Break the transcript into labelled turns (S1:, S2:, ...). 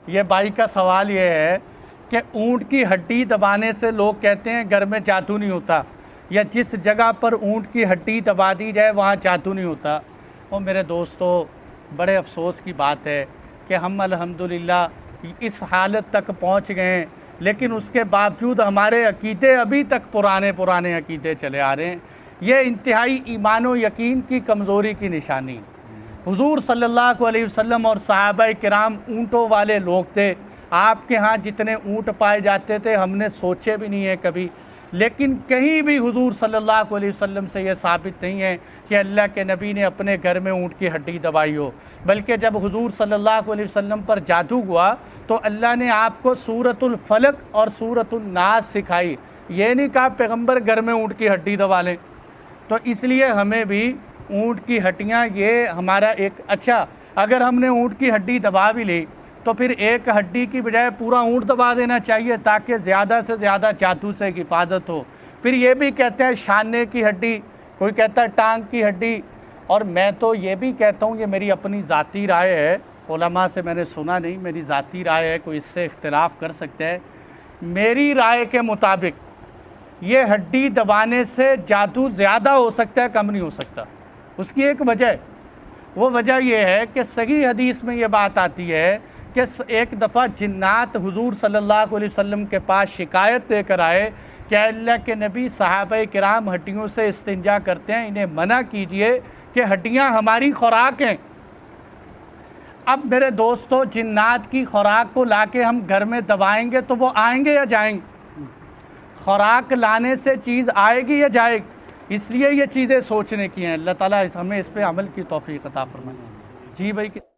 S1: ये भाई का सवाल ये है कि ऊँट की हड्डी दबाने से लोग कहते हैं घर में जादू नहीं होता, या जिस जगह पर ऊँट की हड्डी दबा दी जाए वहाँ जादू नहीं होता। और मेरे दोस्तों, बड़े अफसोस की बात है कि हम अल्हम्दुलिल्लाह इस हालत तक पहुँच गए हैं, लेकिन उसके बावजूद हमारे अकीदे अभी तक पुराने अकीदे चले आ रहे हैं। ये इंतहाई ईमान व यकीन की कमज़ोरी की निशानी। हुजूर सल्लल्लाहु अलैहि वसल्लम और सहाबा किराम ऊँटों वाले लोग थे। आपके यहाँ जितने ऊँट पाए जाते थे हमने सोचे भी नहीं है कभी, लेकिन कहीं भी हुजूर सल्लल्लाहु अलैहि वसल्लम से ये साबित नहीं है कि अल्लाह के नबी ने अपने घर में ऊँट की हड्डी दबाई हो। बल्कि जब हुजूर सल्लल्लाहु अलैहि वसल्लम पर जादू हुआ तो अल्लाह ने आपको सूरतुल फलक और सूरतुल नास सिखाई। ये नहीं कहा पैगंबर घर में ऊँट की हड्डी दबा लें। तो इसलिए हमें भी ऊँट की हड्डियाँ, ये हमारा एक अच्छा, अगर हमने ऊँट की हड्डी दबा भी ली तो फिर एक हड्डी की बजाय पूरा ऊँट दबा देना चाहिए ताकि ज़्यादा से ज़्यादा जादू से हिफाजत हो। फिर ये भी कहते हैं शाने की हड्डी, कोई कहता है टांग की हड्डी। और मैं तो ये भी कहता हूँ, ये मेरी अपनी ज़ाती राय है, उलमा से मैंने सुना नहीं, मेरी ज़ाती राय है, कोई इससे इख्तिलाफ़ कर सकता है। मेरी राय के मुताबिक ये हड्डी दबाने से जादू ज़्यादा हो सकता है, कम नहीं हो सकता। उसकी एक वजह, वो वजह यह है कि सही हदीस में ये बात आती है कि एक दफ़ा जिन्नात हुजूर सल्लल्लाहु अलैहि वसल्लम के पास शिकायत लेकर आए कि अल्लाह के नबी सहाबा किराम हड्डियों से इस्तिंजा करते हैं, इन्हें मना कीजिए कि हड्डियाँ हमारी खुराक हैं। अब मेरे दोस्तों, जिन्नात की खुराक को लाके हम घर में दबाएंगे तो वो आएंगे या जाएंगे? खुराक लाने से चीज़ आएगी या जाएगी? इसलिए ये चीज़ें सोचने की हैं। अल्लाह ताला हमें इस पर अमल की तौफीक अता फरमाए। जी भाई।